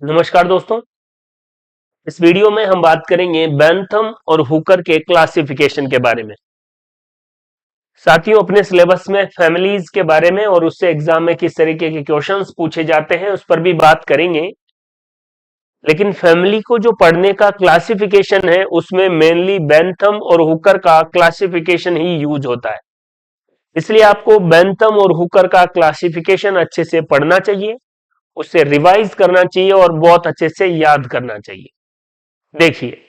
नमस्कार दोस्तों। इस वीडियो में हम बात करेंगे बैंथम और हुकर के क्लासिफिकेशन के बारे में। साथियों, अपने सिलेबस में फैमिलीज के बारे में और उससे एग्जाम में किस तरीके के क्वेश्चंस पूछे जाते हैं उस पर भी बात करेंगे। लेकिन फैमिली को जो पढ़ने का क्लासिफिकेशन है उसमें मेनली बैंथम और हुकर का क्लासिफिकेशन ही यूज होता है। इसलिए आपको बैंथम और हुकर का क्लासिफिकेशन अच्छे से पढ़ना चाहिए, उससे रिवाइज करना चाहिए और बहुत अच्छे से याद करना चाहिए। देखिए,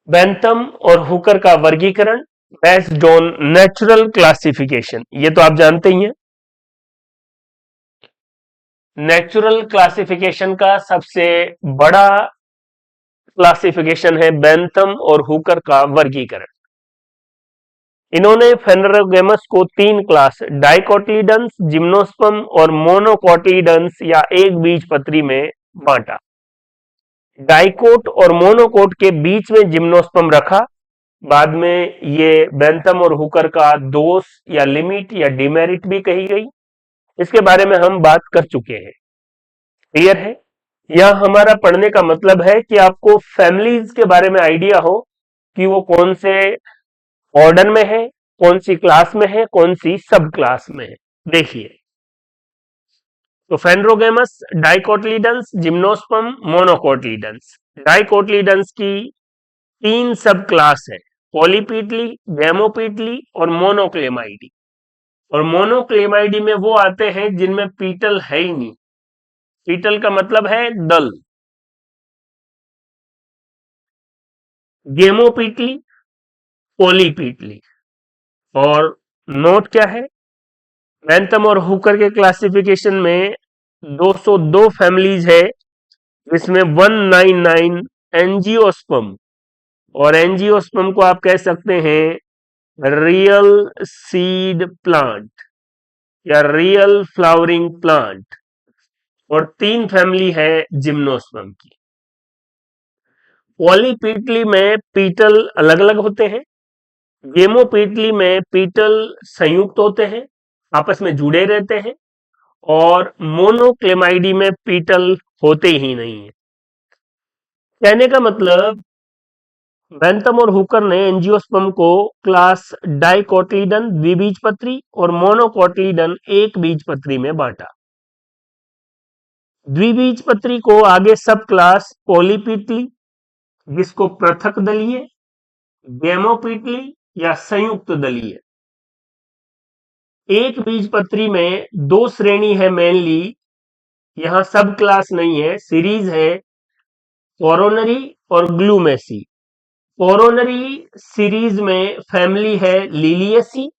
बैंथम और हुकर का वर्गीकरण बेस्ड ऑन नेचुरल क्लासिफिकेशन, ये तो आप जानते ही हैं। नेचुरल क्लासिफिकेशन का सबसे बड़ा क्लासिफिकेशन है बैंथम और हुकर का वर्गीकरण। इन्होंने फेनरोगेमस को तीन क्लास डाइकोटिलीडन्स, जिम्नोस्पर्म और मोनोकोटिलीडन्स या एक बीजपत्री में बांटा। डाइकोट और मोनोकोट के बीच में जिम्नोस्पर्म रखा। बाद में ये बैंथम और हुकर का दोष या लिमिट या डिमेरिट भी कही गई। इसके बारे में हम बात कर चुके हैं। क्लियर है? यह हमारा पढ़ने का मतलब है कि आपको फैमिलीज के बारे में आइडिया हो कि वो कौन से ऑर्डर में है, कौन सी क्लास में है, कौन सी सब क्लास में है। देखिए, तो फेनरोगेमस, डाइकोटिलीडन्स, जिम्नोस्पर्म, मोनोकोटिलीडन्स। डाइकोटिलीडन्स की तीन सब क्लास है, पॉलीपीटली, गैमोपीटली और मोनोक्लेमाइडी। और मोनोक्लेमाइडी में वो आते हैं जिनमें पीटल है ही नहीं। पीटल का मतलब है दल। गेमोपीटली, पॉलीपीटली। और नोट क्या है, बैंथम और हुकर के क्लासिफिकेशन में 202 फैमिलीज है, जिसमें 199 एंजियोस्पर्म। और एंजियोस्पर्म को आप कह सकते हैं रियल सीड प्लांट या रियल फ्लावरिंग प्लांट। और तीन फैमिली है जिम्नोस्पर्म की। पॉलीपीटली में पीटल अलग अलग होते हैं। गेमोपीटली में पीटल संयुक्त होते हैं, आपस में जुड़े रहते हैं। और मोनोक्लेमाइडी में पीटल होते ही नहीं है। कहने का मतलब, बैंथम और हुकर ने एंजियोस्पर्म को क्लास डाइकोटिलीडन द्विबीजपत्री और मोनोकोटिलीडन एक बीजपत्री में बांटा। द्विबीजपत्री को आगे सब क्लास पॉलीपीटली, जिसको पृथक दलीय, गेमोपीटली या संयुक्त दलीय। एक बीजपत्री में दो श्रेणी है मेनली, यहां सब क्लास नहीं है, सीरीज है, कोरोनरी और ग्लूमेसी। कोरोनरी सीरीज में फैमिली है लिलियसी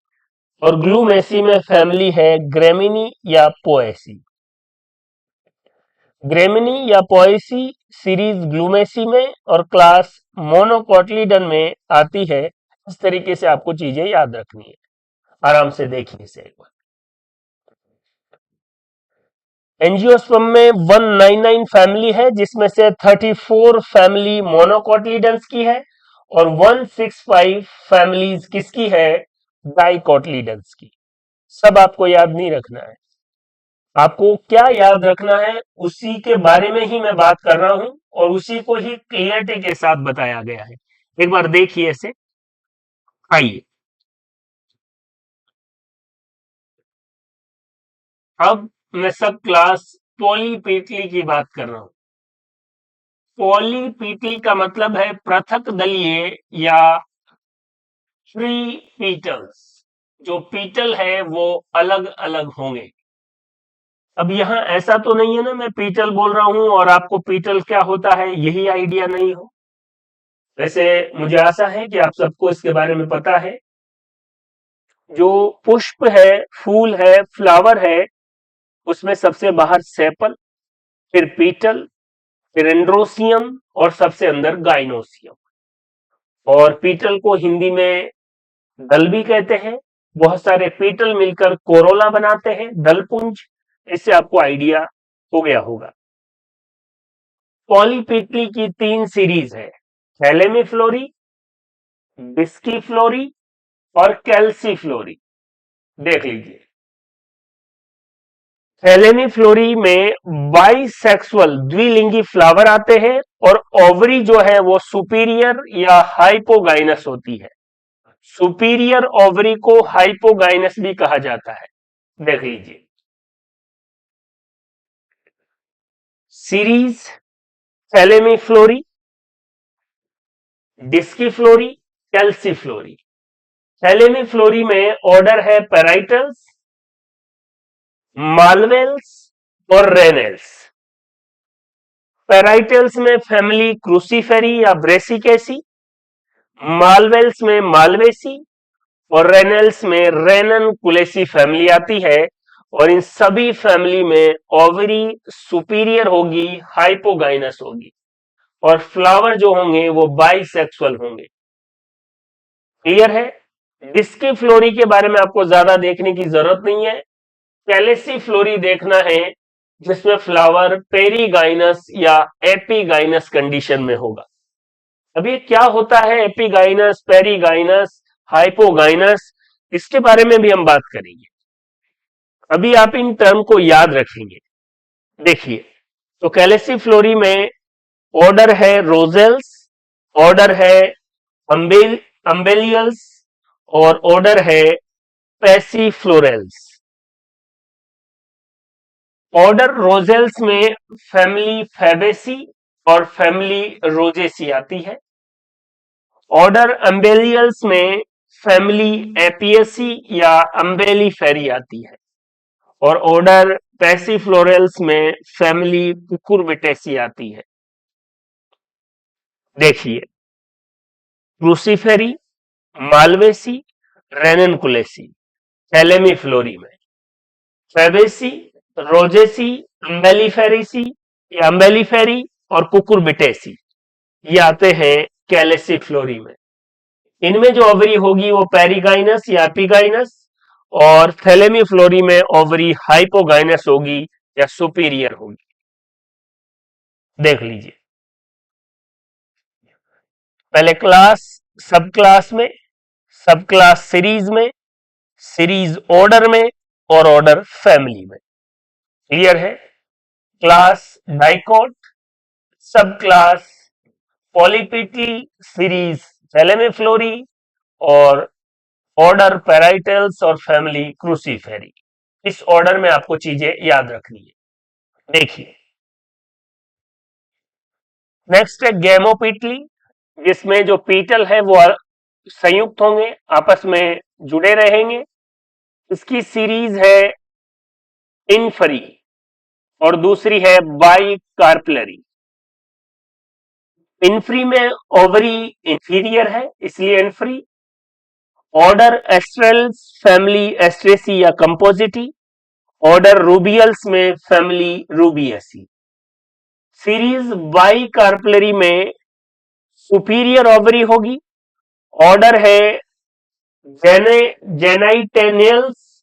और ग्लूमेसी में फैमिली है ग्रेमिनी या पोएसी। ग्रेमिनी या पोएसी सीरीज ग्लूमेसी में और क्लास मोनोकोटिलीडन में आती है। इस तरीके से आपको चीजें याद रखनी है। आराम से देखिए इसे एक बार। एंजियोस्पर्म में 199 फैमिली है, जिसमें से 34 फैमिली मोनोकोटिलीडन्स की है और 165 फैमिलीज किसकी है, डाइकोटिलीडन्स की। सब आपको याद नहीं रखना है। आपको क्या याद रखना है उसी के बारे में ही मैं बात कर रहा हूं और उसी को ही क्लियरिटी के साथ बताया गया है। एक बार देखिए इसे। आइए, अब मैं सब क्लास पॉलीपीटली की बात कर रहा हूं। पॉलीपीटली का मतलब है पृथक दलीय या थ्री पीटल्स। जो पीटल है वो अलग अलग होंगे। अब यहां ऐसा तो नहीं है ना, मैं पीटल बोल रहा हूं और आपको पीटल क्या होता है यही आइडिया नहीं हो। वैसे मुझे आशा है कि आप सबको इसके बारे में पता है। जो पुष्प है, फूल है, फ्लावर है, उसमें सबसे बाहर सेपल, फिर पीटल, फिर एंड्रोसियम और सबसे अंदर गाइनोसियम। और पीटल को हिंदी में दल भी कहते हैं। बहुत सारे पीटल मिलकर कोरोला बनाते हैं, दलपुंज। इससे आपको आइडिया हो गया होगा। पॉलीपीटली की तीन सीरीज है, थैलेमीफ्लोरी, बिस्कीफ्लोरी और कैल्सीफ्लोरी। देख लीजिए। थैलेमी फ्लोरी में बाइसेक्सुअल द्विलिंगी फ्लावर आते हैं और ओवरी जो है वो सुपीरियर या हाइपोगाइनस होती है। सुपीरियर ओवरी को हाइपोगाइनस भी कहा जाता है। देख लीजिए series थैलेमी flori, डिस्की flori, कैल्सी flori. थैलेमी flori में ऑर्डर है पेराइटल्स, मालवेल्स और रेनेल्स। पेराइटल्स में फैमिली क्रूसीफेरी या ब्रेसिकेसी, मालवेल्स में मालवेसी और रेनेल्स में रेनन कुलेसी फैमिली आती है। और इन सभी फैमिली में ओवरी सुपीरियर होगी, हाइपोगाइनस होगी और फ्लावर जो होंगे वो बाइसेक्सुअल होंगे। क्लियर है? डिस्की फ्लोरी के बारे में आपको ज्यादा देखने की जरूरत नहीं है। कैलेसी फ्लोरी देखना है जिसमें फ्लावर पेरीगाइनस या एपीगाइनस कंडीशन में होगा। अब ये क्या होता है एपीगाइनस, पेरीगाइनस, हाइपोगाइनस, इसके बारे में भी हम बात करेंगे। अभी आप इन टर्म को याद रखेंगे। देखिए तो कैलेसी फ्लोरी में ऑर्डर है रोजेल्स, ऑर्डर है अम्बेलियल्स और ऑर्डर है पैसीफ्लोरेल्स। ऑर्डर रोजेल्स में फैमिली फैबेसी और फैमिली रोजेसी आती है। ऑर्डर अम्बेलियल्स में फैमिली एपियसी या अम्बेलीफेरी आती है और ऑर्डर पैसीफ्लोरेल्स में फैमिली कुकुरबिटेसी आती है। देखिए क्रूसीफेरी, मालवेसी, रेननकुलेसी थैलेमी फ्लोरी में, फैबेसी, रोजेसी, अम्बेलीफेरेसी या अम्बेलीफेरी और कुकुरबिटेसी ये आते हैं कैलेसी फ्लोरी में। इनमें जो ओवरी होगी वो पेरिगाइनस या एपिगाइनस और थैलेमी फ्लोरी में ओवरी हाइपोगाइनस होगी या सुपीरियर होगी। देख लीजिए पहले क्लास, सब क्लास में, सब क्लास सीरीज में, सीरीज ऑर्डर में और ऑर्डर फैमिली में। क्लियर है? क्लास डाइकोट, सब क्लास पॉलीपिटली, सीरीज थैलेमी फ्लोरी और ऑर्डर पेराइटल्स और फैमिली क्रूसीफेरी। इस ऑर्डर में आपको चीजें याद रखनी है। देखिए नेक्स्ट है गैमोपीटली, जिसमें जो पीटल है वो संयुक्त होंगे, आपस में जुड़े रहेंगे। इसकी सीरीज है इनफरी और दूसरी है बाई कार्पलरी। इनफ्री में ओवरी इंफीरियर है इसलिए इनफ्री। ऑर्डर एस्ट्रेल्स फैमिली एस्ट्रेसी या कंपोजिटी, ऑर्डर रूबियल्स में फैमिली रूबियसी। सीरीज बाई कार्पलरी में सुपीरियर ओवरी होगी, ऑर्डर है जेने जेनाइटेनियल्स,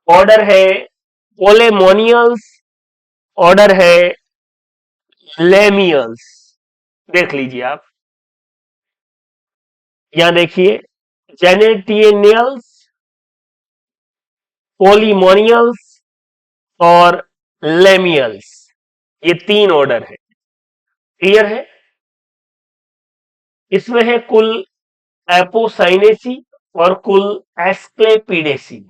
ऑर्डर है पोलेमोनियल्स, ऑर्डर है लेमियल्स। देख लीजिए आप यहां देखिए जेनेटियनियल्स, पोलीमोनियल्स और लेमियल्स, ये तीन ऑर्डर है। क्लियर है? इसमें है कुल एपोसाइनेसी और कुल एस्क्लेपिडेसी।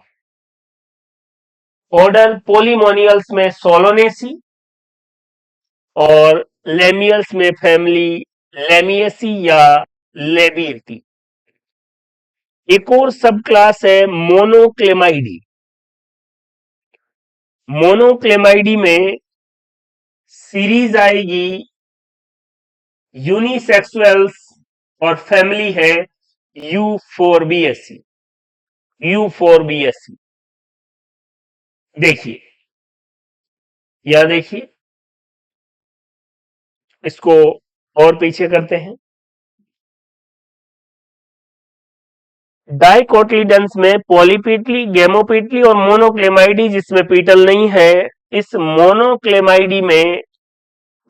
ऑर्डर पोलीमोनियल्स में सोलोनेसी और लेमियल्स में फैमिली लेमियसी या लेबियटी। एक और सब क्लास है मोनोक्लेमाइडी। मोनोक्लेमाइडी में सीरीज आएगी यूनिसेक्सुअल्स और फैमिली है यूफोरबियसी। यूफोरबियसी देखिए, यहां देखिए इसको और पीछे करते हैं। डाइकोटिलीडन्स में पॉलीपीटली, गेमोपीटली और मोनोक्लेमाइडी जिसमें पीटल नहीं है। इस मोनोक्लेमाइडी में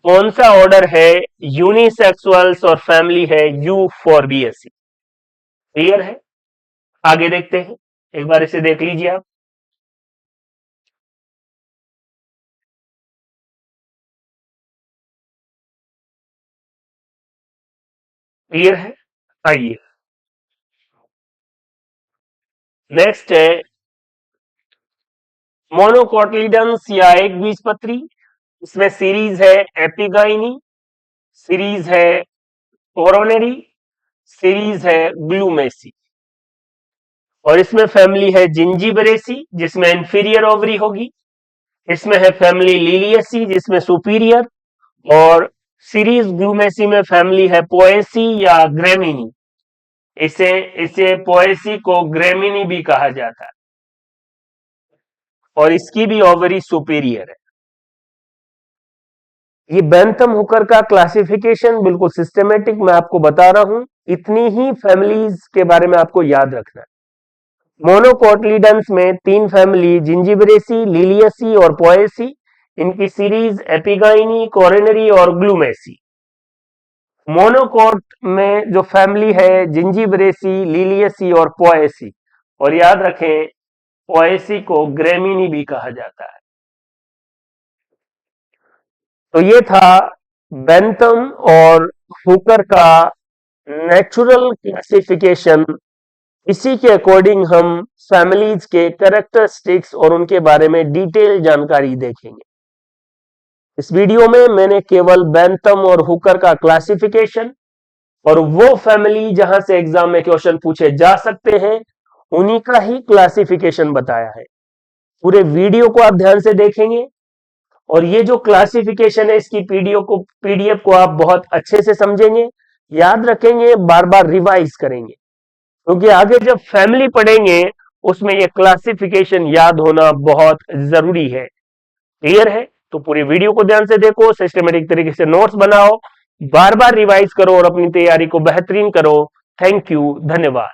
कौन सा ऑर्डर है? यूनिसेक्सुअल्स और फैमिली है यूफोरबियसी। क्लियर है? आगे देखते हैं, एक बार इसे देख लीजिए आप। क्लियर है? आइए नेक्स्ट है मोनोकोटिलिडन्स या एक बीजपत्री। इसमें सीरीज है एपिगाइनी, सीरीज है कोरोनरी, सीरीज है ग्लूमेसी, और इसमें फैमिली है जिंजीबरेसी जिसमें इंफीरियर ओवरी होगी। इसमें है फैमिली लिलियसी जिसमें सुपीरियर, और सीरीज ग्लूमेसी में फैमिली है पोएसी या ग्रेमिनी। इसे इसे पोएसी को ग्रेमिनी भी कहा जाता है, और इसकी भी ओवरी सुपीरियर है। ये बैंथम हुकर का क्लासिफिकेशन बिल्कुल सिस्टमेटिक मैं आपको बता रहा हूं, इतनी ही फैमिलीज के बारे में आपको याद रखना है। मोनोकोटिलिडन्स में 3 फैमिली जिंजिबरेसी, लिलियसी और पोएसी, इनकी सीरीज एपिगाइनी, कोरोनरी और ग्लूमेसी। मोनोकोट में जो फैमिली है जिंजिबरेसी, लिलियसी और पोएसी, और याद रखें पोएसी को ग्रेमिनी भी कहा जाता है। तो ये था बेंथम और हुकर का नेचुरल क्लासिफिकेशन। इसी के अकॉर्डिंग हम फैमिलीज के कैरेक्टरिस्टिक्स और उनके बारे में डिटेल जानकारी देखेंगे। इस वीडियो में मैंने केवल बेंथम और हुकर का क्लासिफिकेशन और वो फैमिली जहां से एग्जाम में क्वेश्चन पूछे जा सकते हैं उन्हीं का ही क्लासिफिकेशन बताया है। पूरे वीडियो को आप ध्यान से देखेंगे और ये जो क्लासिफिकेशन है इसकी पीडीएफ को आप बहुत अच्छे से समझेंगे, याद रखेंगे, बार बार रिवाइज करेंगे, क्योंकि आगे जब फैमिली पढ़ेंगे उसमें ये क्लासिफिकेशन याद होना बहुत जरूरी है। क्लियर है? तो पूरी वीडियो को ध्यान से देखो, सिस्टमेटिक तरीके से नोट्स बनाओ, बार बार रिवाइज करो और अपनी तैयारी को बेहतरीन करो। थैंक यू, धन्यवाद।